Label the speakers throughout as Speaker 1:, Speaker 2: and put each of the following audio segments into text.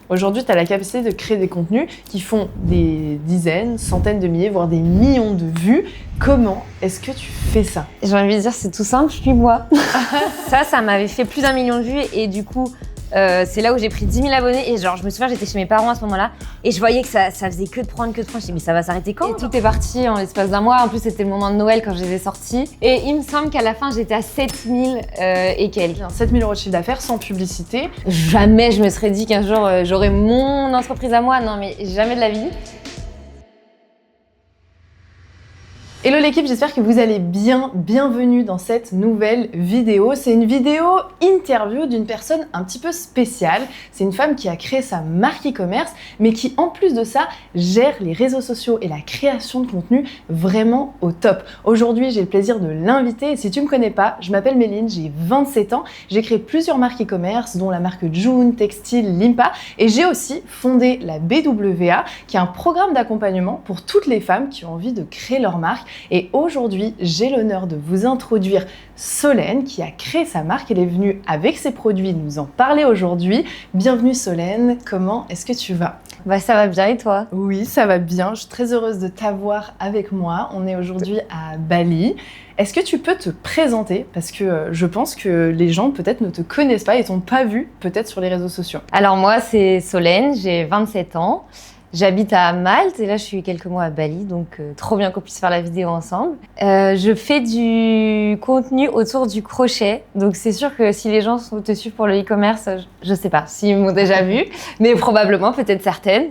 Speaker 1: Aujourd'hui, tu as la capacité de créer des contenus qui font des dizaines, centaines de milliers, voire des millions de vues. Comment est-ce que tu fais ça?
Speaker 2: J'ai envie de dire, c'est tout simple, suis-moi. Ça m'avait fait plus d'1 million de vues et du coup, c'est là où j'ai pris 10 000 abonnés et genre, je me souviens, j'étais chez mes parents à ce moment-là et je voyais que ça faisait que de prendre. Je me suis dit, mais ça va s'arrêter quand? Et tout est parti en l'espace d'un mois. En plus, c'était le moment de Noël quand je les ai sortis. Et il me semble qu'à la fin, j'étais à 7 000 et quelques.
Speaker 1: 7 000 € de chiffre d'affaires sans publicité.
Speaker 2: Jamais je me serais dit qu'un jour, j'aurais mon entreprise à moi. Non, mais jamais de la vie.
Speaker 1: Hello l'équipe, j'espère que vous allez bien. Bienvenue dans cette nouvelle vidéo. C'est une vidéo interview d'une personne un petit peu spéciale. C'est une femme qui a créé sa marque e-commerce, mais qui en plus de ça, gère les réseaux sociaux et la création de contenu vraiment au top. Aujourd'hui, j'ai le plaisir de l'inviter. Et si tu me connais pas, je m'appelle Méline, j'ai 27 ans. J'ai créé plusieurs marques e-commerce, dont la marque June, Textile, Limpa. Et j'ai aussi fondé la BWA, qui est un programme d'accompagnement pour toutes les femmes qui ont envie de créer leur marque. Et aujourd'hui, j'ai l'honneur de vous introduire Solène qui a créé sa marque. Elle est venue avec ses produits nous en parler aujourd'hui. Bienvenue Solène, comment est-ce que tu vas?
Speaker 2: Bah ça va bien et toi?
Speaker 1: Oui, ça va bien. Je suis très heureuse de t'avoir avec moi. On est aujourd'hui à Bali. Est-ce que tu peux te présenter? Parce que je pense que les gens peut-être ne te connaissent pas et t'ont pas vu peut-être sur les réseaux sociaux.
Speaker 2: Alors moi, c'est Solène, j'ai 27 ans. J'habite à Malte et là je suis quelques mois à Bali, donc trop bien qu'on puisse faire la vidéo ensemble. Je fais du contenu autour du crochet, donc c'est sûr que si les gens te suivent pour le e-commerce, je sais pas s'ils m'ont déjà vu, mais probablement, peut-être certaines.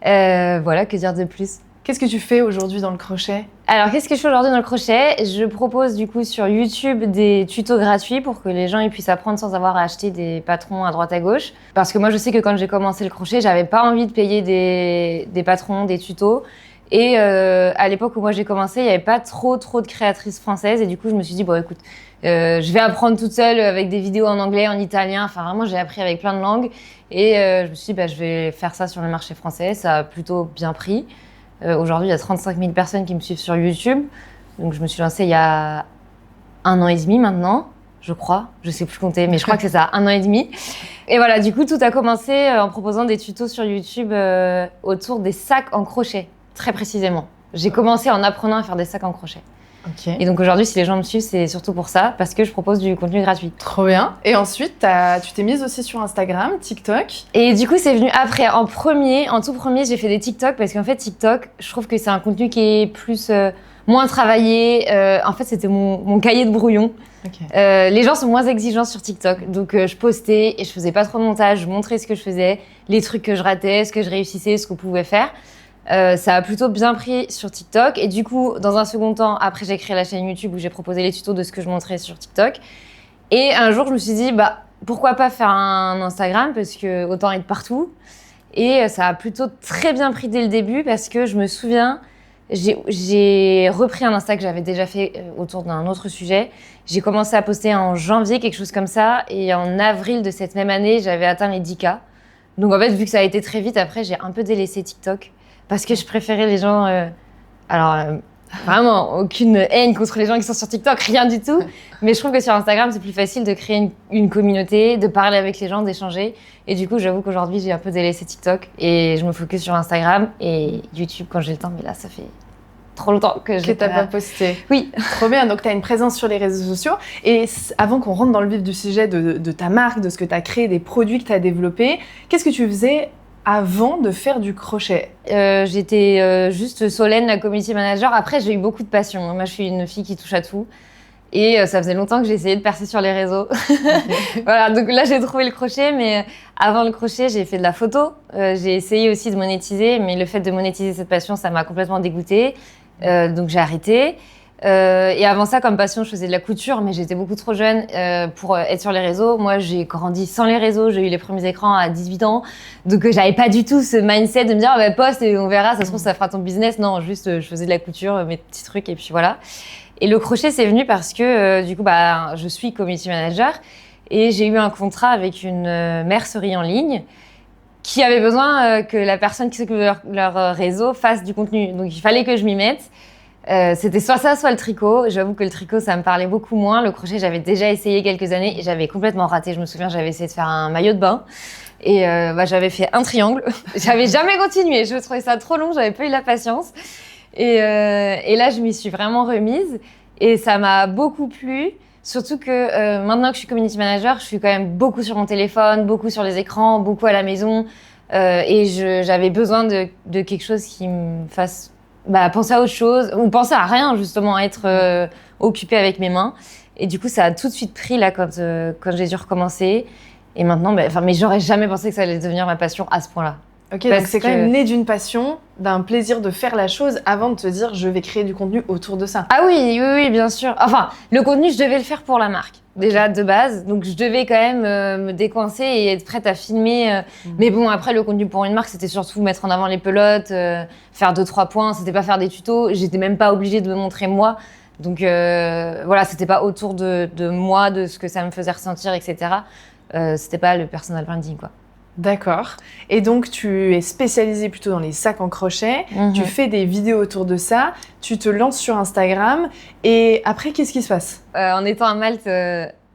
Speaker 2: Voilà, que dire de plus?
Speaker 1: Qu'est-ce que tu fais aujourd'hui dans le crochet?
Speaker 2: Alors, qu'est-ce que je fais aujourd'hui dans le crochet? Je propose du coup sur YouTube des tutos gratuits pour que les gens ils puissent apprendre sans avoir à acheter des patrons à droite à gauche. Parce que moi, je sais que quand j'ai commencé le crochet, j'avais pas envie de payer des patrons, des tutos. Et à l'époque où moi j'ai commencé, il y avait pas trop de créatrices françaises. Et du coup, je me suis dit, bon écoute, je vais apprendre toute seule avec des vidéos en anglais, en italien. Enfin, vraiment, j'ai appris avec plein de langues. Et je me suis dit, bah, je vais faire ça sur le marché français. Ça a plutôt bien pris. Aujourd'hui, il y a 35 000 personnes qui me suivent sur YouTube. Donc, je me suis lancée il y a 1 an et demi maintenant, je crois. Je sais plus compter, mais je crois que c'est ça, 1 an et demi. Et voilà, du coup, tout a commencé en proposant des tutos sur YouTube autour des sacs en crochet, très précisément. J'ai commencé en apprenant à faire des sacs en crochet.
Speaker 1: Okay.
Speaker 2: Et donc aujourd'hui, si les gens me suivent, c'est surtout pour ça, parce que je propose du contenu gratuit.
Speaker 1: Trop bien. Et ensuite, tu t'es mise aussi sur Instagram, TikTok.
Speaker 2: Et du coup, c'est venu après. En tout premier, j'ai fait des TikTok, parce qu'en fait, TikTok, je trouve que c'est un contenu qui est plus, moins travaillé. En fait, c'était mon cahier de brouillon. Okay. Les gens sont moins exigeants sur TikTok. Donc, je postais et je faisais pas trop de montage. Je montrais ce que je faisais, les trucs que je ratais, ce que je réussissais, ce qu'on pouvait faire. Ça a plutôt bien pris sur TikTok et du coup, dans un second temps, après j'ai créé la chaîne YouTube où j'ai proposé les tutos de ce que je montrais sur TikTok. Et un jour, je me suis dit, bah pourquoi pas faire un Instagram parce que autant être partout. Et ça a plutôt très bien pris dès le début parce que je me souviens, j'ai repris un Insta que j'avais déjà fait autour d'un autre sujet. J'ai commencé à poster en janvier, quelque chose comme ça, et en avril de cette même année, j'avais atteint les 10K. Donc en fait, vu que ça a été très vite, après j'ai un peu délaissé TikTok. Parce que je préférais les gens... vraiment, aucune haine contre les gens qui sont sur TikTok, rien du tout. Mais je trouve que sur Instagram, c'est plus facile de créer une communauté, de parler avec les gens, d'échanger. Et du coup, j'avoue qu'aujourd'hui, j'ai un peu délaissé TikTok et je me focus sur Instagram et YouTube quand j'ai le temps. Mais là, ça fait trop longtemps que je l'ai
Speaker 1: pas posté.
Speaker 2: Oui.
Speaker 1: Trop bien, donc tu as une présence sur les réseaux sociaux. Et avant qu'on rentre dans le vif du sujet de ta marque, de ce que tu as créé, des produits que tu as développés, qu'est-ce que tu faisais avant de faire du crochet?
Speaker 2: J'étais juste Solène, la community manager. Après, j'ai eu beaucoup de passion. Moi, je suis une fille qui touche à tout. Et ça faisait longtemps que j'essayais de percer sur les réseaux. Okay. Voilà, donc là, j'ai trouvé le crochet. Mais avant le crochet, j'ai fait de la photo. J'ai essayé aussi de monétiser. Mais le fait de monétiser cette passion, ça m'a complètement dégoûtée. Donc, j'ai arrêté. Et avant ça, comme passion, je faisais de la couture, mais j'étais beaucoup trop jeune pour être sur les réseaux. Moi, j'ai grandi sans les réseaux, j'ai eu les premiers écrans à 18 ans, donc j'avais pas du tout ce mindset de me dire bah, poste et on verra, ça se trouve ça fera ton business. Non, juste je faisais de la couture, mes petits trucs et puis voilà. Et le crochet, c'est venu parce que du coup, bah, je suis community manager et j'ai eu un contrat avec une mercerie en ligne qui avait besoin que la personne qui s'occupe de leur réseau fasse du contenu. Donc il fallait que je m'y mette. C'était soit ça, soit le tricot. J'avoue que le tricot, ça me parlait beaucoup moins. Le crochet, j'avais déjà essayé quelques années et j'avais complètement raté. Je me souviens, j'avais essayé de faire un maillot de bain Et j'avais fait un triangle. J'avais jamais continué. Je trouvais ça trop long. J'avais pas eu la patience. Et là, je m'y suis vraiment remise. Et ça m'a beaucoup plu. Surtout que maintenant que je suis community manager, je suis quand même beaucoup sur mon téléphone, beaucoup sur les écrans, beaucoup à la maison. Et j'avais besoin de quelque chose qui me fasse penser à autre chose, ou penser à rien, justement, à être occupée avec mes mains. Et du coup, ça a tout de suite pris là quand j'ai dû recommencer. Et maintenant, mais j'aurais jamais pensé que ça allait devenir ma passion à ce point-là.
Speaker 1: Ok, donc c'est quand même né d'une passion, d'un plaisir de faire la chose avant de te dire je vais créer du contenu autour de ça.
Speaker 2: Ah oui, bien sûr. Enfin, le contenu, je devais le faire pour la marque, déjà de base. Donc je devais quand même me décoincer et être prête à filmer. Mais bon, après, le contenu pour une marque, c'était surtout mettre en avant les pelotes, faire 2-3 points. C'était pas faire des tutos. J'étais même pas obligée de me montrer moi. Donc voilà, c'était pas autour de moi, de ce que ça me faisait ressentir, etc. C'était pas le personal branding, quoi.
Speaker 1: D'accord. Et donc, tu es spécialisée plutôt dans les sacs en crochet. Tu fais des vidéos autour de ça. Tu te lances sur Instagram. Et après, qu'est-ce qui se passe ?
Speaker 2: En étant à Malte,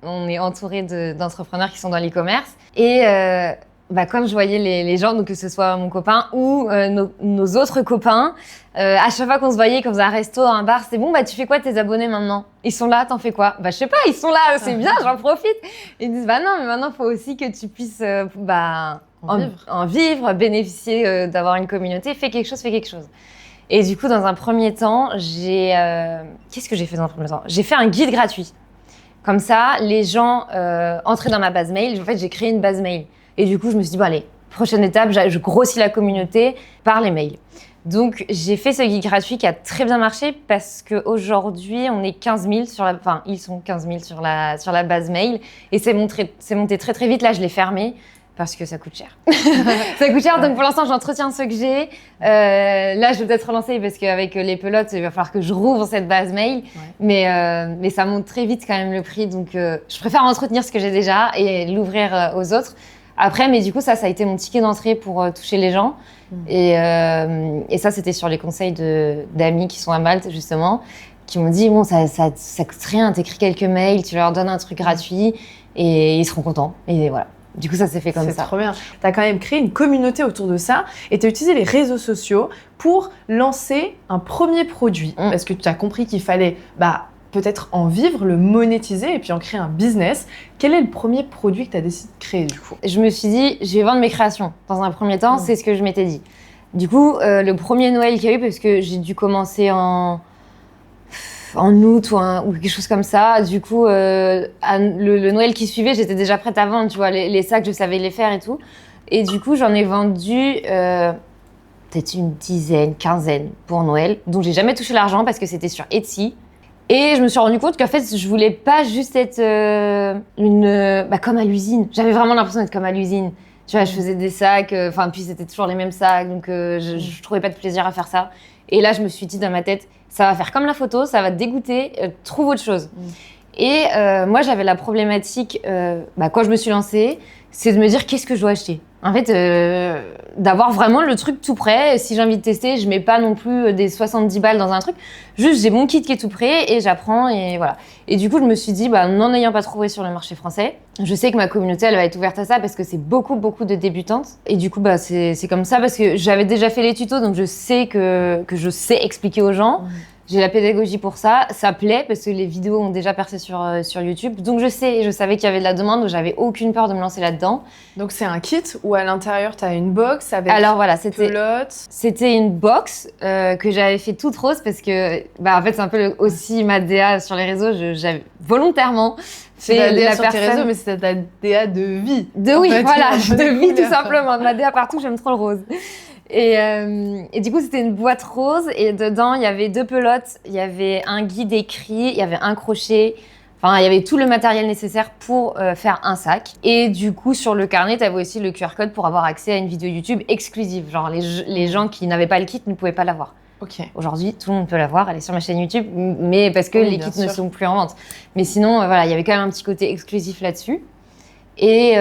Speaker 2: on est entouré d'entrepreneurs qui sont dans l'e-commerce. Et comme je voyais les gens, donc que ce soit mon copain ou nos autres copains, à chaque fois qu'on se voyait, qu'on faisait un resto, un bar, c'était bon, tu fais quoi de tes abonnés maintenant ? Ils sont là, t'en fais quoi ? Je sais pas, ils sont là, c'est bien, j'en profite. Et ils disent, non, mais maintenant, il faut aussi que tu puisses en vivre, bénéficier d'avoir une communauté, fais quelque chose. Et du coup, dans un premier temps, qu'est-ce que j'ai fait dans un premier temps ? J'ai fait un guide gratuit. Comme ça, les gens entraient dans ma base mail. En fait, j'ai créé une base mail. Et du coup, je me suis dit, allez, prochaine étape, je grossis la communauté par les mails. Donc, j'ai fait ce guide gratuit qui a très bien marché parce qu'aujourd'hui, on est 15 000 ils sont 15 000 sur la base mail. Et c'est monté très, très vite. Là, je l'ai fermé parce que ça coûte cher. Ça coûte cher, donc pour l'instant, j'entretiens ceux que j'ai. Là, je vais peut-être relancer parce qu'avec les pelotes, il va falloir que je rouvre cette base mail. Ouais. Mais ça monte très vite quand même le prix. Donc, je préfère entretenir ce que j'ai déjà et l'ouvrir aux autres. Après, mais du coup, ça a été mon ticket d'entrée pour toucher les gens. Et ça, c'était sur les conseils d'amis qui sont à Malte, justement, qui m'ont dit, bon, ça coûte rien, t'écris quelques mails, tu leur donnes un truc gratuit et ils seront contents. Et voilà. Du coup, ça s'est fait comme ça.
Speaker 1: C'est trop bien. Tu as quand même créé une communauté autour de ça et tu as utilisé les réseaux sociaux pour lancer un premier produit. Parce que tu as compris qu'il fallait peut-être en vivre, le monétiser et puis en créer un business. Quel est le premier produit que tu as décidé de créer du coup ?
Speaker 2: Je me suis dit, je vais vendre mes créations. Dans un premier temps, c'est ce que je m'étais dit. Du coup, le premier Noël qu'il y a eu, parce que j'ai dû commencer en août ou quelque chose comme ça. Du coup, le Noël qui suivait, j'étais déjà prête à vendre, tu vois, les sacs, je savais les faire et tout. Et du coup, j'en ai vendu peut-être une dizaine, quinzaine pour Noël, dont j'ai jamais touché l'argent parce que c'était sur Etsy. Et je me suis rendu compte qu'en fait, je voulais pas juste être comme à l'usine. J'avais vraiment l'impression d'être comme à l'usine. Tu vois, je faisais des sacs, puis c'était toujours les mêmes sacs, donc je trouvais pas de plaisir à faire ça. Et là, je me suis dit dans ma tête, ça va faire comme la photo, ça va te dégoûter, trouve autre chose. Et moi, j'avais la problématique, quand je me suis lancée, c'est de me dire qu'est-ce que je dois acheter. En fait, d'avoir vraiment le truc tout prêt. Si j'ai envie de tester, je mets pas non plus des 70 balles dans un truc. Juste, j'ai mon kit qui est tout prêt et j'apprends et voilà. Et du coup, je me suis dit, n'en ayant pas trouvé sur le marché français, je sais que ma communauté, elle va être ouverte à ça parce que c'est beaucoup, beaucoup de débutantes. Et du coup, c'est comme ça parce que j'avais déjà fait les tutos, donc je sais que je sais expliquer aux gens. J'ai la pédagogie pour ça. Ça plaît parce que les vidéos ont déjà percé sur YouTube. Donc je savais qu'il y avait de la demande, donc j'avais aucune peur de me lancer là-dedans.
Speaker 1: Donc c'est un kit où à l'intérieur, tu as une box avec pelote.
Speaker 2: C'était une box que j'avais fait toute rose parce que, en fait, c'est un peu aussi ma DA sur les réseaux. J'avais volontairement
Speaker 1: fait la DA sur tes réseaux, mais c'est ta DA de vie.
Speaker 2: De vie tout simplement. Ma DA partout, j'aime trop le rose. Et du coup, c'était une boîte rose et dedans, il y avait 2 pelotes, il y avait un guide écrit, il y avait un crochet. Enfin, il y avait tout le matériel nécessaire pour faire un sac. Et du coup, sur le carnet, tu avais aussi le QR code pour avoir accès à une vidéo YouTube exclusive. Genre, les gens qui n'avaient pas le kit ne pouvaient pas l'avoir.
Speaker 1: Okay.
Speaker 2: Aujourd'hui, tout le monde peut l'avoir, elle est sur ma chaîne YouTube, mais parce que les kits ne sont plus en vente. Mais sinon, il y avait quand même un petit côté exclusif là-dessus. Et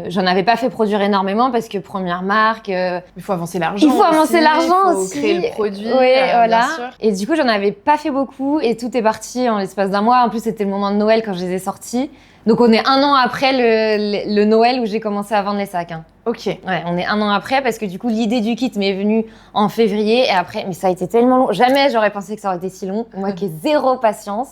Speaker 2: j'en avais pas fait produire énormément parce que première marque.
Speaker 1: Il faut avancer l'argent.
Speaker 2: Il faut avancer l'argent
Speaker 1: aussi. Il faut créer le produit.
Speaker 2: Oui, voilà.
Speaker 1: Bien sûr.
Speaker 2: Et du coup, j'en avais pas fait beaucoup et tout est parti en l'espace d'un mois. En plus, c'était le moment de Noël quand je les ai sortis. Donc on est 1 an après le Noël où j'ai commencé à vendre les sacs. Hein.
Speaker 1: Ok.
Speaker 2: Ouais, on est 1 an après parce que du coup l'idée du kit m'est venue en février et après, mais ça a été tellement long. Jamais j'aurais pensé que ça aurait été si long. Moi qui ai zéro patience,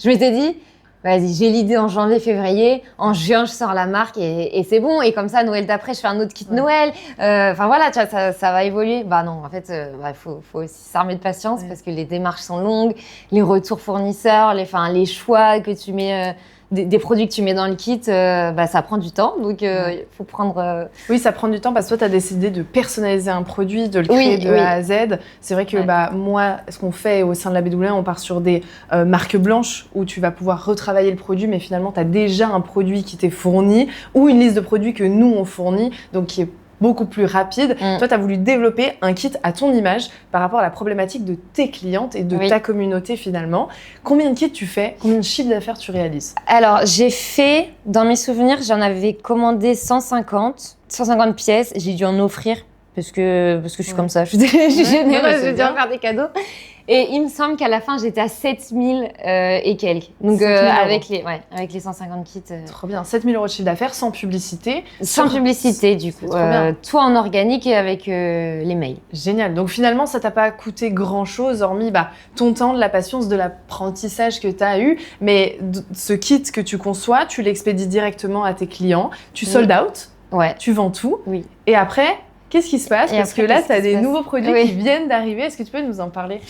Speaker 2: je m'étais dit, vas-y, j'ai l'idée en janvier, février, en juin je sors la marque et c'est bon. Et comme ça, Noël d'après, je fais un autre kit Noël. Enfin voilà, tu vois, ça va évoluer. Bah non, en fait, faut aussi s'armer de patience parce que les démarches sont longues, les retours fournisseurs, les choix que tu mets. Des produits que tu mets dans le kit, ça prend du temps. Donc, il faut prendre...
Speaker 1: Oui, ça prend du temps parce que toi, tu as décidé de personnaliser un produit, de le créer de A à Z. C'est vrai que moi, ce qu'on fait au sein de la BW, on part sur des marques blanches où tu vas pouvoir retravailler le produit, mais finalement, tu as déjà un produit qui t'est fourni ou une liste de produits que nous, on fournit, donc qui est beaucoup plus rapide. Toi, tu as voulu développer un kit à ton image par rapport à la problématique de tes clientes et de ta communauté finalement. Combien de kits tu fais? Combien de chiffres d'affaires tu réalises?
Speaker 2: Alors, j'ai fait, dans mes souvenirs, j'en avais commandé 150 pièces. J'ai dû en offrir parce que je suis comme ça. Je suis généreuse, je dis en faire des cadeaux. Et il me semble qu'à la fin, j'étais à 7000 et quelques. Donc, avec les 150 kits.
Speaker 1: Trop bien. 7000 € de chiffre d'affaires sans publicité.
Speaker 2: Sans publicité, du coup. Tout en organique et avec les mails.
Speaker 1: Génial. Donc, finalement, ça t'a pas coûté grand-chose, hormis ton temps, de la patience, de l'apprentissage que tu as eu. Mais ce kit que tu conçois, tu l'expédies directement à tes clients. Tu sold out.
Speaker 2: Ouais.
Speaker 1: Tu vends tout.
Speaker 2: Oui.
Speaker 1: Et après, qu'est-ce qui se passe? Parce que là, tu as des nouveaux produits qui viennent d'arriver. Est-ce que tu peux nous en parler?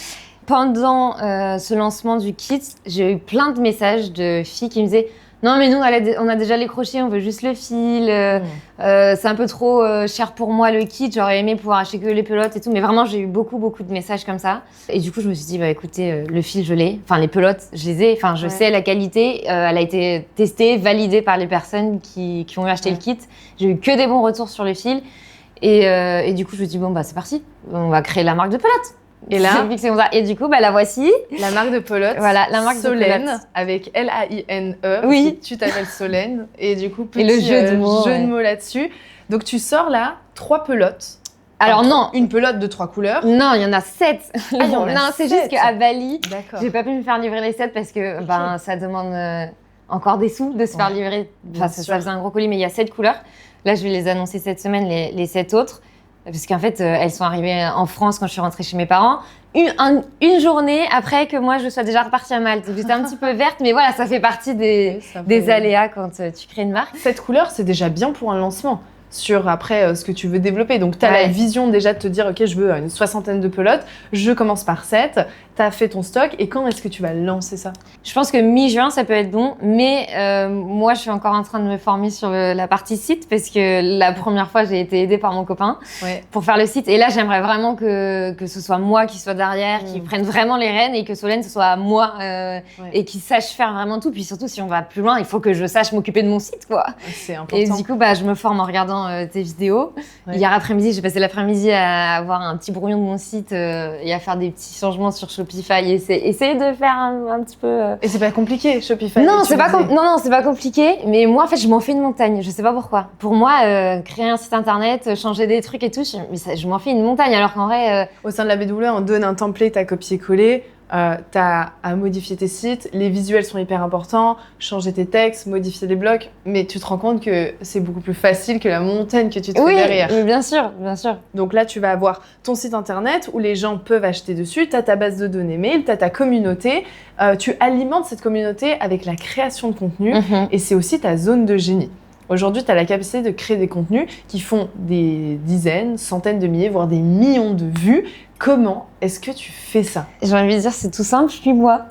Speaker 2: Pendant ce lancement du kit, j'ai eu plein de messages de filles qui me disaient « Non, mais nous, on a déjà les crochets, on veut juste le fil. C'est un peu trop cher pour moi, le kit. J'aurais aimé pouvoir acheter que les pelotes et tout. » Mais vraiment, j'ai eu beaucoup de messages comme ça. Et du coup, je me suis dit « Écoutez, le fil, je l'ai. Enfin, les pelotes, je les ai. Enfin, je sais la qualité. Elle a été testée, validée par les personnes qui ont acheté le kit. J'ai eu que des bons retours sur le fil. Et du coup, je me suis dit « Bon, c'est parti. On va créer la marque de pelotes. » Et là, et du coup, la voici.
Speaker 1: La marque de pelotes.
Speaker 2: Voilà, la marque
Speaker 1: Solène,
Speaker 2: de pelotes.
Speaker 1: Avec L-A-I-N-E.
Speaker 2: Oui.
Speaker 1: Tu t'appelles Solène. Et du coup, petit
Speaker 2: le jeu de mots,
Speaker 1: là-dessus. Donc, tu sors là 3 pelotes.
Speaker 2: Alors non.
Speaker 1: Une pelote de 3 couleurs.
Speaker 2: Non, il y en a 7. Non, c'est juste qu'à Bali, j'ai pas pu me faire livrer les 7 parce que ça demande encore des sous de se faire livrer. Enfin, ça faisait un gros colis, mais il y a 7 couleurs. Là, je vais les annoncer cette semaine, les 7 autres. Parce qu'en fait, elles sont arrivées en France quand je suis rentrée chez mes parents. Une journée après que moi, je sois déjà repartie à Malte. J'étais un petit peu verte, mais voilà, ça fait partie des aléas quand tu crées une marque.
Speaker 1: 7 couleurs, c'est déjà bien pour un lancement sur après ce que tu veux développer. Donc, tu as la vision déjà de te dire, OK, je veux une 60aine de pelotes, je commence par 7, tu as fait ton stock, et quand est-ce que tu vas lancer ça?
Speaker 2: Je pense que mi-juin, ça peut être bon, mais moi, je suis encore en train de me former sur la partie site, parce que la première fois, j'ai été aidée par mon copain pour faire le site, et là, j'aimerais vraiment que ce soit moi qui soit derrière, qui prenne vraiment les rênes, et que Solène, ce soit moi, et qui sache faire vraiment tout. Puis surtout, si on va plus loin, il faut que je sache m'occuper de mon site, quoi.
Speaker 1: C'est important.
Speaker 2: Et du coup, je me forme en regardant tes vidéos. Hier après-midi, j'ai passé l'après-midi à avoir un petit brouillon de mon site et à faire des petits changements sur Shopify et essayer de faire un petit peu...
Speaker 1: Et c'est pas compliqué, Shopify?
Speaker 2: Non, c'est pas compliqué, mais moi, en fait, je m'en fais une montagne. Je sais pas pourquoi. Pour moi, créer un site internet, changer des trucs et tout, je m'en fais une montagne, alors qu'en vrai...
Speaker 1: Au sein de la BW, on donne un template à copier-coller. T'as à modifier tes sites, les visuels sont hyper importants, changer tes textes, modifier les blocs, mais tu te rends compte que c'est beaucoup plus facile que la montagne que tu te fais derrière.
Speaker 2: Oui, bien sûr.
Speaker 1: Donc là, tu vas avoir ton site internet où les gens peuvent acheter dessus, t'as ta base de données mail, t'as ta communauté, tu alimentes cette communauté avec la création de contenu et c'est aussi ta zone de génie. Aujourd'hui, tu as la capacité de créer des contenus qui font des dizaines, centaines de milliers, voire des millions de vues. Comment est-ce que tu fais ça?
Speaker 2: J'ai envie de dire, c'est tout simple, suis-moi.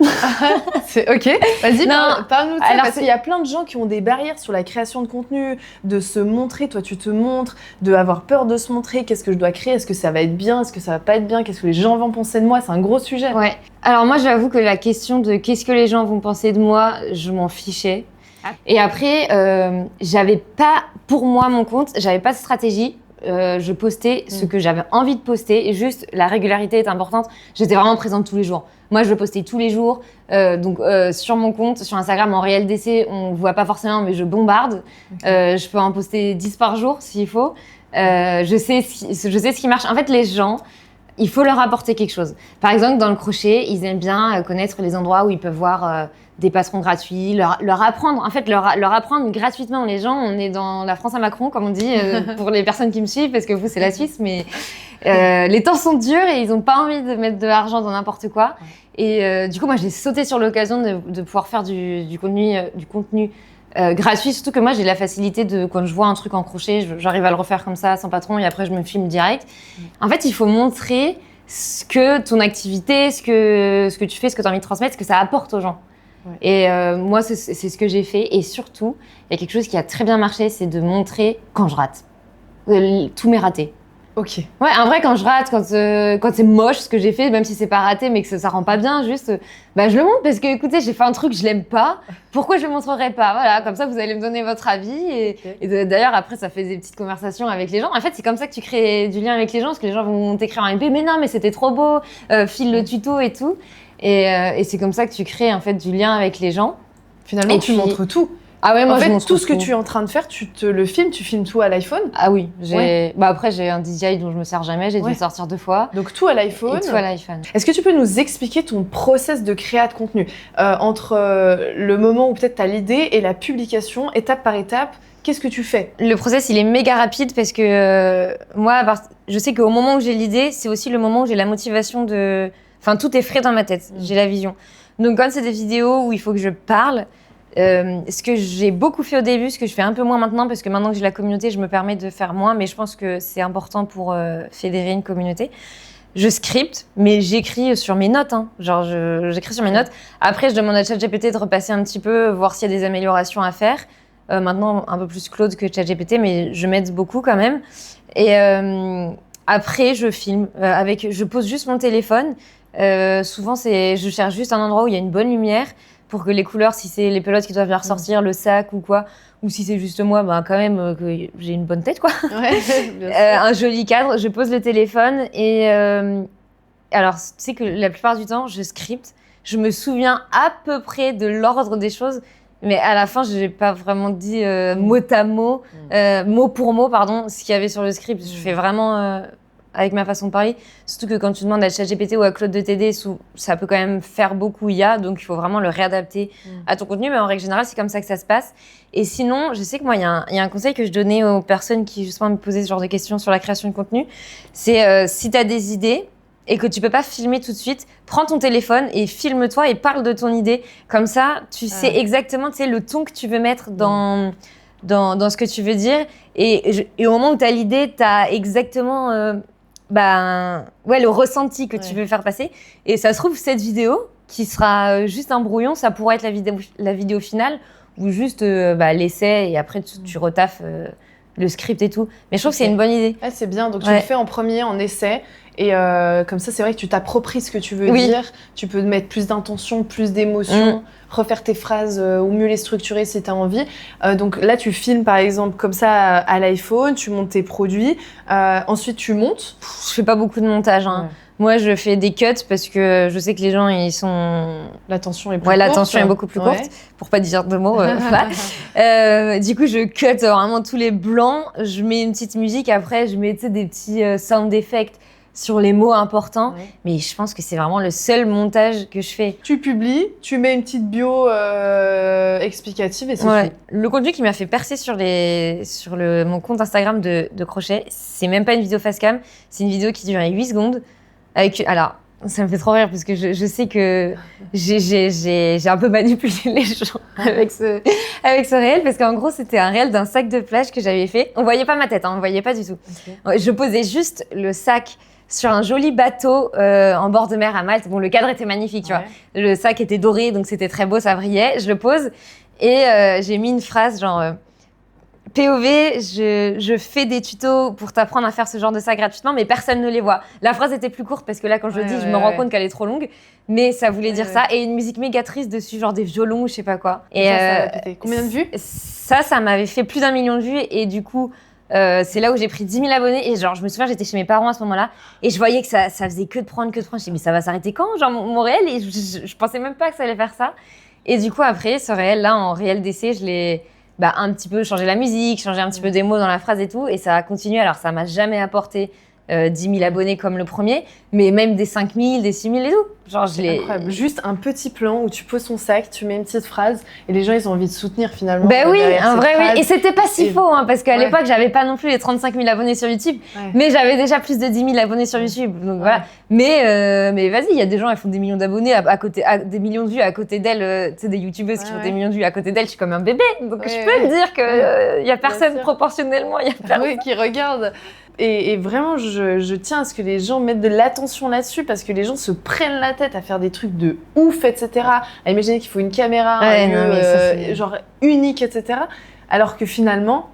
Speaker 1: C'est OK. Vas-y, parle-nous de ça. Parce qu'il y a plein de gens qui ont des barrières sur la création de contenu, de se montrer. Toi, tu te montres, d'avoir peur de se montrer. Qu'est-ce que je dois créer? Est-ce que ça va être bien? Est-ce que ça va pas être bien? Qu'est-ce que les gens vont penser de moi? C'est un gros sujet.
Speaker 2: Ouais. Alors moi, j'avoue que la question de qu'est-ce que les gens vont penser de moi, je m'en fichais. Et après, j'avais pas, pour moi, mon compte, j'avais pas de stratégie. Je postais ce que j'avais envie de poster et juste la régularité est importante. J'étais vraiment présente tous les jours. Moi, je postais tous les jours. Donc, sur mon compte, sur Instagram, en réel d'essai, on voit pas forcément, mais je bombarde. Je peux en poster 10 par jour s'il faut. Je sais ce qui marche. En fait, les gens, il faut leur apporter quelque chose. Par exemple, dans le crochet, ils aiment bien connaître les endroits où ils peuvent voir des patrons gratuits, leur apprendre, en fait, leur apprendre gratuitement. Les gens, on est dans la France à Macron, comme on dit, pour les personnes qui me suivent, parce que vous, c'est la Suisse, mais les temps sont durs et ils n'ont pas envie de mettre de l'argent dans n'importe quoi. Et du coup, moi, j'ai sauté sur l'occasion de pouvoir faire du contenu gratuit, surtout que moi, j'ai la facilité de, quand je vois un truc en crochet, j'arrive à le refaire comme ça, sans patron, et après, je me filme direct. En fait, il faut montrer ce que ton activité, ce que tu fais, ce que tu as envie de transmettre, ce que ça apporte aux gens. Ouais. Et moi, c'est ce que j'ai fait. Et surtout, il y a quelque chose qui a très bien marché, c'est de montrer quand je rate. Tous mes ratés.
Speaker 1: Ok.
Speaker 2: Ouais, en vrai, quand je rate, quand c'est moche ce que j'ai fait, même si c'est pas raté, mais que ça rend pas bien, juste, je le montre parce que, écoutez, j'ai fait un truc, je l'aime pas. Pourquoi je le montrerai pas? Voilà, comme ça, vous allez me donner votre avis. Et d'ailleurs, après, ça fait des petites conversations avec les gens. En fait, c'est comme ça que tu crées du lien avec les gens, parce que les gens vont t'écrire un MP, mais non, mais c'était trop beau, file le tuto et tout. Et c'est comme ça que tu crées, en fait, du lien avec les gens.
Speaker 1: Finalement, tu montres tout.
Speaker 2: Ah ouais, moi,
Speaker 1: en fait,
Speaker 2: je montre
Speaker 1: tout ce que tu es en train de faire, tu filmes tout à l'iPhone.
Speaker 2: Ah oui, après j'ai un DJI dont je me sers jamais, j'ai dû le sortir 2 fois.
Speaker 1: Donc tout à l'iPhone.
Speaker 2: Et tout à l'iPhone.
Speaker 1: Est-ce que tu peux nous expliquer ton process de créa de contenu entre le moment où peut-être tu as l'idée et la publication, étape par étape? Qu'est-ce que tu fais?
Speaker 2: Le process, il est méga rapide parce que moi, je sais qu'au moment où j'ai l'idée, c'est aussi le moment où j'ai la motivation de... Enfin, tout est frais dans ma tête, j'ai la vision. Donc quand c'est des vidéos où il faut que je parle, ce que j'ai beaucoup fait au début, ce que je fais un peu moins maintenant, parce que maintenant que j'ai la communauté, je me permets de faire moins, mais je pense que c'est important pour fédérer une communauté. Je scripte, mais j'écris sur mes notes. Genre, j'écris sur mes notes. Après, je demande à ChatGPT de repasser un petit peu, voir s'il y a des améliorations à faire. Maintenant, un peu plus Claude que ChatGPT, mais je m'aide beaucoup quand même. Et après, je filme. Je pose juste mon téléphone. Souvent, je cherche juste un endroit où il y a une bonne lumière, pour que les couleurs, si c'est les pelotes qui doivent bien ressortir, le sac ou quoi, ou si c'est juste moi, quand même que j'ai une bonne tête, quoi. Ouais, bien sûr. Un joli cadre, je pose le téléphone et alors, tu sais que la plupart du temps, je scripte, je me souviens à peu près de l'ordre des choses, mais à la fin, je n'ai pas vraiment dit mot à mot, mot pour mot, pardon, ce qu'il y avait sur le script. Je fais vraiment... avec ma façon de parler, surtout que quand tu demandes à ChatGPT ou à Claude de t'aider, ça peut quand même faire beaucoup IA, donc il faut vraiment le réadapter à ton contenu, mais en règle générale, c'est comme ça que ça se passe. Et sinon, je sais que moi, il y a un conseil que je donnais aux personnes qui justement me posaient ce genre de questions sur la création de contenu, c'est si tu as des idées et que tu peux pas filmer tout de suite, prends ton téléphone et filme-toi et parle de ton idée. Comme ça, tu sais exactement le ton que tu veux mettre dans ce que tu veux dire. Et au moment où tu as l'idée, tu as exactement... le ressenti que tu veux faire passer. Et ça se trouve, cette vidéo, qui sera juste un brouillon, ça pourrait être la vidéo finale, ou juste l'essai, et après tu retaffes le script et tout. Mais je trouve que c'est une bonne idée.
Speaker 1: Ah, c'est bien, donc tu le fais en premier, en essai, et comme ça, c'est vrai que tu t'appropries ce que tu veux dire. Tu peux mettre plus d'intention, plus d'émotion, refaire tes phrases ou mieux les structurer si tu as envie. Donc là, tu filmes par exemple comme ça à l'iPhone, tu montes tes produits, ensuite tu montes.
Speaker 2: Je fais pas beaucoup de montage. Moi, je fais des cuts parce que je sais que les gens, ils sont...
Speaker 1: L'attention est plus courte.
Speaker 2: L'attention est beaucoup plus courte, pour pas dire de mots. Du coup, je cut vraiment tous les blancs. Je mets une petite musique. Après, je mets des petits sound effects sur les mots importants. Mais je pense que c'est vraiment le seul montage que je fais.
Speaker 1: Tu publies, tu mets une petite bio explicative et c'est tout.
Speaker 2: Le contenu qui m'a fait percer sur mon compte Instagram de crochet, c'est même pas une vidéo face cam, c'est une vidéo qui dure 8 secondes. Alors, ça me fait trop rire parce que je sais que j'ai un peu manipulé les gens avec ce réel, parce qu'en gros, c'était un réel d'un sac de plage que j'avais fait. On voyait pas ma tête, on voyait pas du tout. Je posais juste le sac sur un joli bateau en bord de mer à Malte. Bon, le cadre était magnifique, tu vois. Le sac était doré, donc c'était très beau, ça brillait. Je le pose et j'ai mis une phrase genre... POV, je fais des tutos pour t'apprendre à faire ce genre de ça gratuitement, mais personne ne les voit. La phrase était plus courte parce que là, quand je le dis, je me rends compte qu'elle est trop longue, mais ça voulait dire ça. Et une musique méga triste dessus, genre des violons ou je sais pas quoi. Et
Speaker 1: ça a pété. Combien de vues?
Speaker 2: Ça m'avait fait plus d'1 million de vues et du coup, c'est là où j'ai pris 10 000 abonnés et genre, je me souviens, j'étais chez mes parents à ce moment-là et je voyais que ça faisait que de prendre. Je me suis dit, mais ça va s'arrêter quand? Genre, mon réel, et je pensais même pas que ça allait faire ça. Et du coup, après, ce réel-là, en réel d'essai, je l'ai... un petit peu changer la musique, changer un petit peu des mots dans la phrase et tout, et ça a continué. Alors, ça m'a jamais apporté 10 000 abonnés comme le premier, mais même des 5 000, des 6 000 et tout. Genre,
Speaker 1: incroyable. Juste un petit plan où tu poses ton sac, tu mets une petite phrase et les gens, ils ont envie de soutenir finalement.
Speaker 2: Ben oui, en vrai, oui. Et c'était pas si faux, hein, parce qu'à
Speaker 1: Ouais.
Speaker 2: l'époque, j'avais pas non plus les 35 000 abonnés sur YouTube, mais j'avais déjà plus de 10 000 abonnés sur YouTube. Donc voilà. Mais vas-y, il y a des gens, ils font des millions d'abonnés à côté, des millions de vues à côté d'elles, tu sais, des youtubeuses qui font des millions de vues à côté d'elles. Je suis comme un bébé. Donc je peux me dire qu'il y a personne proportionnellement, il y a personne.
Speaker 1: Oui, qui regarde. Et vraiment, je tiens à ce que les gens mettent de l'attention là-dessus parce que les gens se prennent la tête à faire des trucs de ouf, etc. À imaginer qu'il faut une caméra, un lieu, genre unique, etc. Alors que finalement,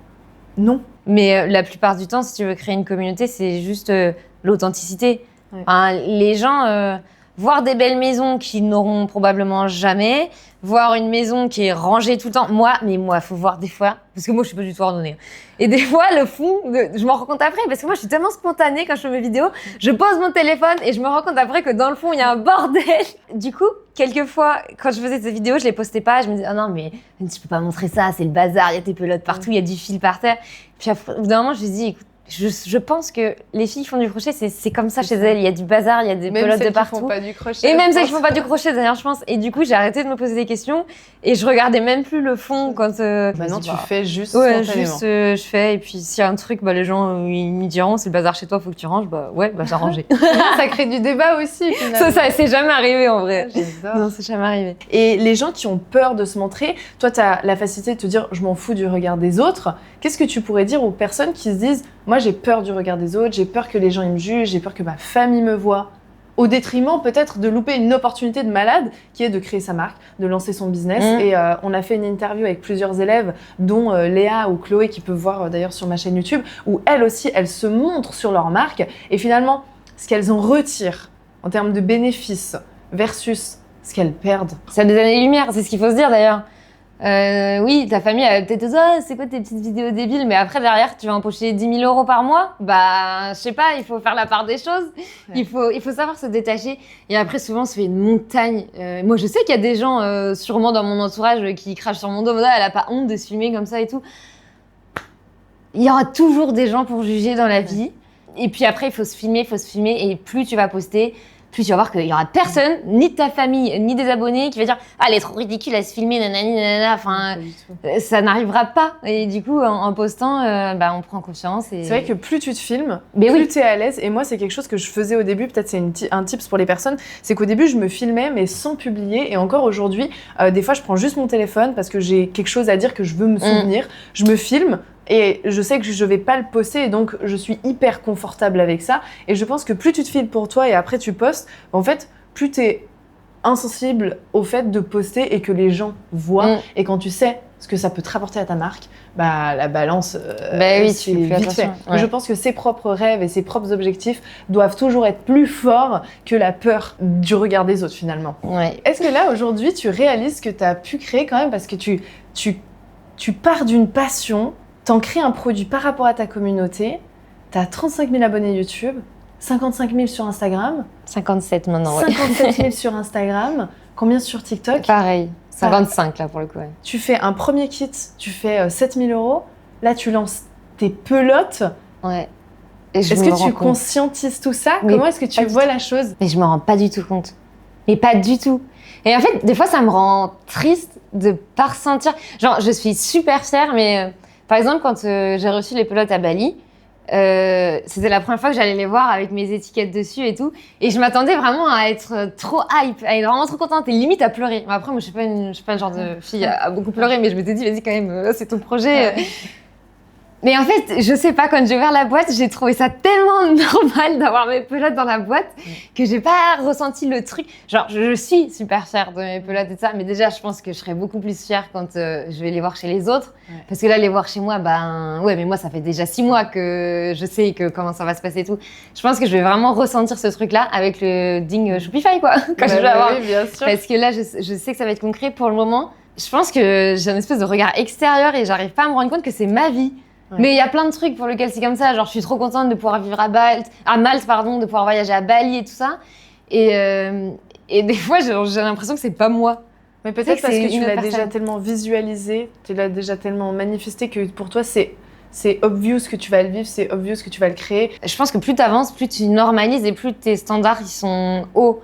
Speaker 1: non.
Speaker 2: Mais la plupart du temps, si tu veux créer une communauté, c'est juste l'authenticité.
Speaker 1: Ouais.
Speaker 2: Enfin, les gens, voir des belles maisons qu'ils n'auront probablement jamais, voir une maison qui est rangée tout le temps. Moi, faut voir des fois, parce que moi, je suis pas du tout ordonnée. Et des fois, le fond, je m'en rends compte après, parce que moi, je suis tellement spontanée quand je fais mes vidéos. Je pose mon téléphone et je me rends compte après que dans le fond, il y a un bordel. Du coup, quelquefois, quand je faisais ces vidéos, je les postais pas. Je me disais, oh non, mais tu peux pas montrer ça, c'est le bazar, il y a tes pelotes partout, il y a du fil par terre. Puis au bout d'un moment, je me dis, écoute, je pense que les filles qui font du crochet, c'est comme ça chez elles. Il y a du bazar, il y a des pelotes de partout.
Speaker 1: Font pas du crochet,
Speaker 2: et même celles qui font pas du crochet, d'ailleurs, je pense. Et du coup, j'ai arrêté de me poser des questions et je regardais même plus le fond quand.
Speaker 1: Maintenant, tu fais juste.
Speaker 2: Ouais, juste je fais. Et puis s'il y a un truc, les gens ils me diront, c'est le bazar chez toi, faut que tu ranges. J'ai rangé.
Speaker 1: Ça crée du débat aussi. Finalement.
Speaker 2: Ça, c'est jamais arrivé en vrai.
Speaker 1: J'adore.
Speaker 2: Non, c'est jamais arrivé.
Speaker 1: Et les gens qui ont peur de se montrer, toi, tu as la facilité de te dire, je m'en fous du regard des autres. Qu'est-ce que tu pourrais dire aux personnes qui se disent, moi, j'ai peur du regard des autres, j'ai peur que les gens ils me jugent, j'ai peur que ma famille me voie, au détriment peut-être de louper une opportunité de malade qui est de créer sa marque, de lancer son business. Et on a fait une interview avec plusieurs élèves, dont Léa ou Chloé, qui peuvent voir d'ailleurs sur ma chaîne YouTube, où elles aussi, elles se montrent sur leur marque. Et finalement, ce qu'elles en retirent en termes de bénéfices versus ce qu'elles perdent.
Speaker 2: Ça a des années-lumière, c'est ce qu'il faut se dire d'ailleurs. Oui, ta famille elle va peut-être te dire oh, c'est quoi tes petites vidéos débiles, mais après derrière tu vas empocher 10 000 € par mois. Je sais pas, il faut faire la part des choses. Ouais. Il faut savoir se détacher. Et après souvent on se fait une montagne. Moi je sais qu'il y a des gens sûrement dans mon entourage qui crachent sur mon dos. Elle a pas honte de se filmer comme ça et tout. Il y aura toujours des gens pour juger dans la vie. Et puis après il faut se filmer et plus tu vas poster, plus tu vas voir qu'il y aura personne, ni de ta famille, ni des abonnés, qui va dire « Ah, elle est trop ridicule à se filmer, nanani, nanana ». Enfin, ça n'arrivera pas. Et du coup, en postant, on prend confiance. Et...
Speaker 1: C'est vrai que plus tu te filmes, plus tu es à l'aise. Et moi, c'est quelque chose que je faisais au début. Peut-être c'est un tips pour les personnes. C'est qu'au début, je me filmais, mais sans publier. Et encore aujourd'hui, des fois, je prends juste mon téléphone parce que j'ai quelque chose à dire que je veux me souvenir. Je me filme. Et je sais que je vais pas le poster et donc je suis hyper confortable avec ça. Et je pense que plus tu te filmes pour toi et après tu postes, en fait, plus tu es insensible au fait de poster et que les gens voient. Et quand tu sais ce que ça peut te rapporter à ta marque, la balance, c'est vite fait. Ouais. Je pense que ses propres rêves et ses propres objectifs doivent toujours être plus forts que la peur du regard des autres finalement.
Speaker 2: Ouais.
Speaker 1: Est-ce que là, aujourd'hui, tu réalises que tu as pu créer quand même, parce que tu pars d'une passion, t'en crées un produit par rapport à ta communauté, t'as 35 000 abonnés YouTube, 55 000 sur Instagram.
Speaker 2: 57 maintenant,
Speaker 1: 57 000 sur Instagram. Combien sur TikTok?
Speaker 2: Pareil, 55 là pour le coup. Ouais.
Speaker 1: Tu fais un premier kit, tu fais 7 000 €. Là, tu lances tes pelotes.
Speaker 2: Ouais.
Speaker 1: Est-ce que tu conscientises tout ça? Comment est-ce que tu vois la chose?
Speaker 2: Mais je me rends pas du tout compte. Mais pas du tout. Et en fait, des fois, ça me rend triste de pas ressentir. Genre, je suis super fière, mais... Par exemple, quand j'ai reçu les pelotes à Bali, c'était la première fois que j'allais les voir avec mes étiquettes dessus et tout. Et je m'attendais vraiment à être trop hype, à être vraiment trop contente et limite à pleurer. Mais après, moi, je suis pas le genre de fille à beaucoup pleurer, mais je m'étais dit, vas-y quand même, c'est ton projet. Mais en fait, je sais pas, quand j'ai ouvert la boîte, j'ai trouvé ça tellement normal d'avoir mes pelotes dans la boîte que j'ai pas ressenti le truc. Genre, je suis super fière de mes pelotes et tout ça, mais déjà, je pense que je serais beaucoup plus fière quand je vais les voir chez les autres. Ouais. Parce que là, les voir chez moi, mais moi, ça fait déjà 6 mois que je sais comment ça va se passer et tout. Je pense que je vais vraiment ressentir ce truc-là avec le ding Shopify, quoi. Quand je vais avoir.
Speaker 1: Oui, bien sûr.
Speaker 2: Parce que là, je sais que ça va être concret pour le moment. Je pense que j'ai une espèce de regard extérieur et j'arrive pas à me rendre compte que c'est ma vie. Ouais. Mais il y a plein de trucs pour lesquels c'est comme ça. Genre, je suis trop contente de pouvoir vivre à Malte, de pouvoir voyager à Bali et tout ça. Et des fois, j'ai l'impression que c'est pas moi.
Speaker 1: Mais peut-être parce que tu l'as déjà tellement visualisé, tu l'as déjà tellement manifesté que pour toi, c'est c'est obvious que tu vas le vivre, c'est obvious que tu vas le créer.
Speaker 2: Je pense que plus t'avances, plus tu normalises et plus tes standards ils sont hauts.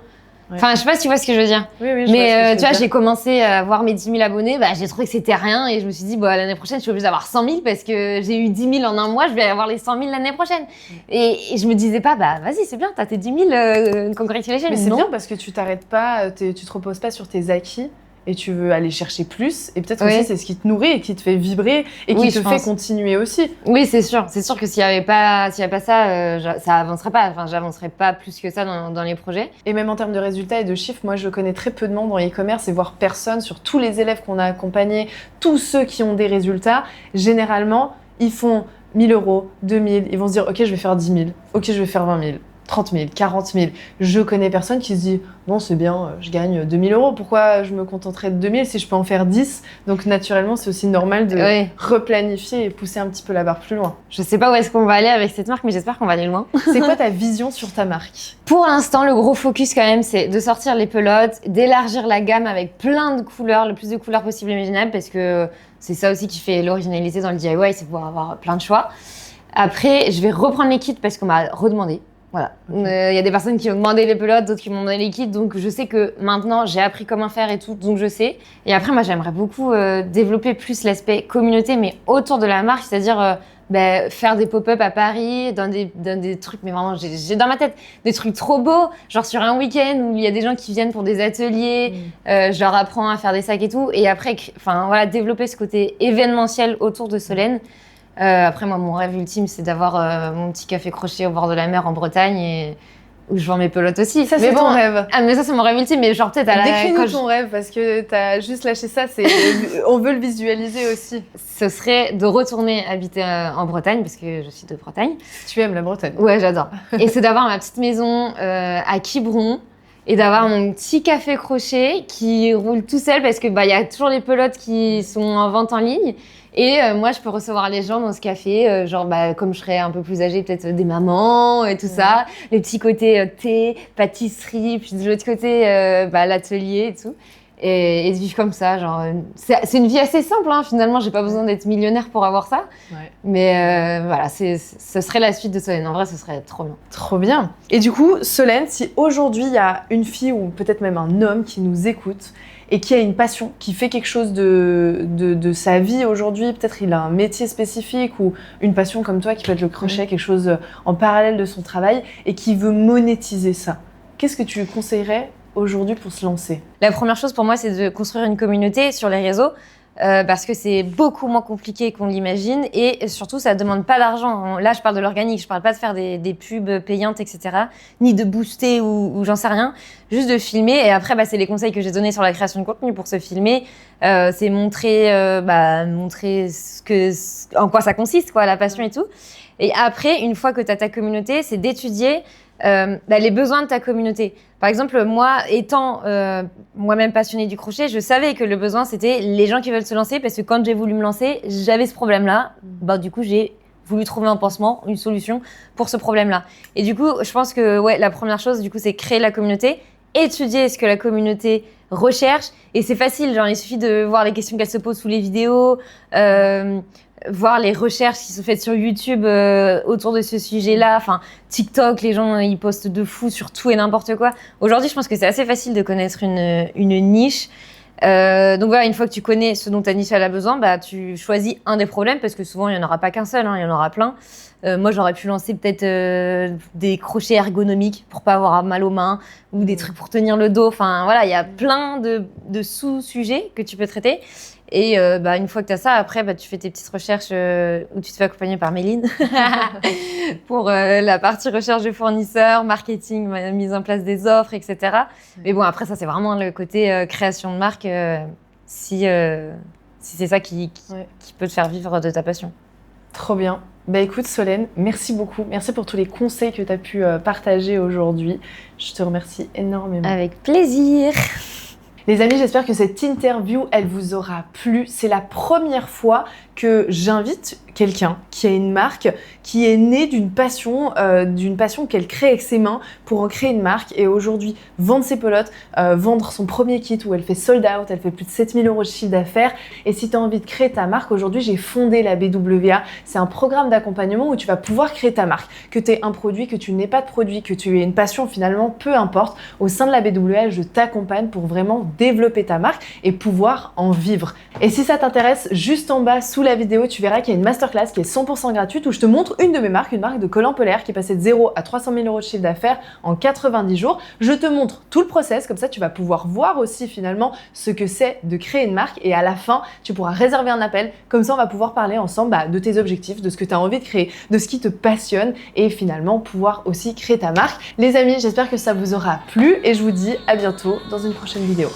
Speaker 1: Ouais.
Speaker 2: Enfin, je sais pas si tu vois ce que je veux dire.
Speaker 1: Oui, je vois ce
Speaker 2: Mais
Speaker 1: que
Speaker 2: tu vois,
Speaker 1: veux
Speaker 2: j'ai commencé à avoir mes 10 000 abonnés, j'ai trouvé que c'était rien et je me suis dit, l'année prochaine, je suis obligée d'avoir 100 000 parce que j'ai eu 10 000 en un mois, je vais avoir les 100 000 l'année prochaine. Et je me disais pas, vas-y, c'est bien, t'as tes 10 000, congratulations.
Speaker 1: Mais c'est bien parce que tu t'arrêtes pas, tu te reposes pas sur tes acquis. Et tu veux aller chercher plus, et peut-être aussi c'est ce qui te nourrit et qui te fait vibrer et qui te fait continuer aussi.
Speaker 2: Oui, c'est sûr que s'il y avait pas ça, ça avancerait pas. Enfin, j'avancerais pas plus que ça dans les projets.
Speaker 1: Et même en termes de résultats et de chiffres, moi je connais très peu de monde dans l'e-commerce et voire personne sur tous les élèves qu'on a accompagnés, tous ceux qui ont des résultats. Généralement, ils font 1 000 euros, 2 000, ils vont se dire ok je vais faire 10 000, ok je vais faire 20 000. 30 000, 40 000. Je connais personne qui se dit non, c'est bien, je gagne 2 000 euros. Pourquoi je me contenterais de 2 000 si je peux en faire 10? Donc, naturellement, c'est aussi normal de replanifier et pousser un petit peu la barre plus loin.
Speaker 2: Je sais pas où est-ce qu'on va aller avec cette marque, mais j'espère qu'on va aller loin.
Speaker 1: C'est quoi ta vision sur ta marque?
Speaker 2: Pour l'instant, le gros focus quand même, c'est de sortir les pelotes, d'élargir la gamme avec plein de couleurs, le plus de couleurs possible imaginables, parce que c'est ça aussi qui fait l'originalité dans le DIY, c'est pouvoir avoir plein de choix. Après, je vais reprendre les kits parce qu'on m'a redemandé. Voilà. Il y a des personnes qui ont demandé les pelotes, d'autres qui m'ont demandé les kits, donc je sais que maintenant j'ai appris comment faire et tout, donc je sais. Et après, moi j'aimerais beaucoup développer plus l'aspect communauté, mais autour de la marque, c'est-à-dire faire des pop-up à Paris, dans des trucs, mais vraiment j'ai dans ma tête des trucs trop beaux, genre sur un week-end où il y a des gens qui viennent pour des ateliers, je leur apprends à faire des sacs et tout, et après, développer ce côté événementiel autour de Solène. Après, moi, mon rêve ultime, c'est d'avoir mon petit café crochet au bord de la mer en Bretagne et où je vends mes pelotes aussi.
Speaker 1: Ça, c'est ton rêve.
Speaker 2: Ah, mais ça, c'est mon rêve ultime. Mais genre, peut-être à la...
Speaker 1: Décris-nous ton rêve, parce que t'as juste lâché ça. On veut le visualiser aussi.
Speaker 2: Ce serait de retourner habiter en Bretagne, parce que je suis de Bretagne.
Speaker 1: Tu aimes la Bretagne?
Speaker 2: Ouais, j'adore. Et c'est d'avoir ma petite maison à Quiberon et d'avoir mon petit café crochet qui roule tout seul, parce que y a toujours les pelotes qui sont en vente en ligne. Et moi, je peux recevoir les gens dans ce café, comme je serais un peu plus âgée, peut-être des mamans et tout ça, les petits côtés thé, pâtisserie, puis de l'autre côté, l'atelier et tout. Et de vivre comme ça, c'est une vie assez simple, hein, finalement, j'ai pas besoin d'être millionnaire pour avoir ça. Ouais. Mais ce serait la suite de Solène. En vrai, ce serait trop bien.
Speaker 1: Trop bien. Et du coup, Solène, si aujourd'hui, il y a une fille ou peut-être même un homme qui nous écoute et qui a une passion, qui fait quelque chose de sa vie aujourd'hui, peut-être il a un métier spécifique ou une passion comme toi qui peut être le crochet, quelque chose en parallèle de son travail et qui veut monétiser ça, qu'est-ce que tu lui conseillerais aujourd'hui pour se lancer?
Speaker 2: La première chose pour moi, c'est de construire une communauté sur les réseaux parce que c'est beaucoup moins compliqué qu'on l'imagine et surtout, ça ne demande pas d'argent. Là, je parle de l'organique, je ne parle pas de faire des pubs payantes, etc., ni de booster ou j'en sais rien, juste de filmer. Et après, c'est les conseils que j'ai donnés sur la création de contenu pour se filmer. C'est montrer en quoi ça consiste, quoi, la passion et tout. Et après, une fois que tu as ta communauté, c'est d'étudier les besoins de ta communauté. Par exemple, moi, étant moi-même passionnée du crochet, je savais que le besoin, c'était les gens qui veulent se lancer, parce que quand j'ai voulu me lancer, j'avais ce problème-là. Du coup, j'ai voulu trouver un pansement, une solution pour ce problème-là. Et du coup, je pense que la première chose, du coup, c'est créer la communauté, étudier ce que la communauté recherche. Et c'est facile, il suffit de voir les questions qu'elle se pose sous les vidéos, voir les recherches qui sont faites sur YouTube autour de ce sujet-là. Enfin, TikTok, les gens, ils postent de fou sur tout et n'importe quoi. Aujourd'hui, je pense que c'est assez facile de connaître une niche. Donc voilà, une fois que tu connais ce dont ta niche a besoin, tu choisis un des problèmes, parce que souvent, il n'y en aura pas qu'un seul, il y en aura plein. Moi, j'aurais pu lancer peut-être des crochets ergonomiques pour pas avoir mal aux mains, ou des trucs pour tenir le dos. Enfin, voilà, il y a plein de sous-sujets que tu peux traiter. Et une fois que tu as ça, après, tu fais tes petites recherches où tu te fais accompagner par Méline pour la partie recherche de fournisseurs, marketing, mise en place des offres, etc. Mais bon, après, ça, c'est vraiment le côté création de marque, si c'est ça qui peut te faire vivre de ta passion.
Speaker 1: Trop bien. Écoute, Solène, merci beaucoup. Merci pour tous les conseils que tu as pu partager aujourd'hui. Je te remercie énormément.
Speaker 2: Avec plaisir.
Speaker 1: Les amis, j'espère que cette interview, elle vous aura plu. C'est la première fois que j'invite quelqu'un qui a une marque, qui est née d'une passion qu'elle crée avec ses mains pour en créer une marque et aujourd'hui vendre ses pelotes, vendre son premier kit où elle fait sold out, elle fait plus de 7000 € de chiffre d'affaires. Et si tu as envie de créer ta marque, aujourd'hui j'ai fondé la BWA. C'est un programme d'accompagnement où tu vas pouvoir créer ta marque. Que tu aies un produit, que tu n'aies pas de produit, que tu aies une passion, finalement, peu importe. Au sein de la BWA, je t'accompagne pour vraiment développer ta marque et pouvoir en vivre. Et si ça t'intéresse, juste en bas sous la vidéo, tu verras qu'il y a une masterclass qui est 100% gratuite où je te montre une de mes marques, une marque de collants polaires qui est passée de 0 à 300 000 € de chiffre d'affaires en 90 jours. Je te montre tout le process, comme ça tu vas pouvoir voir aussi finalement ce que c'est de créer une marque et à la fin, tu pourras réserver un appel. Comme ça, on va pouvoir parler ensemble de tes objectifs, de ce que tu as envie de créer, de ce qui te passionne et finalement pouvoir aussi créer ta marque. Les amis, j'espère que ça vous aura plu et je vous dis à bientôt dans une prochaine vidéo.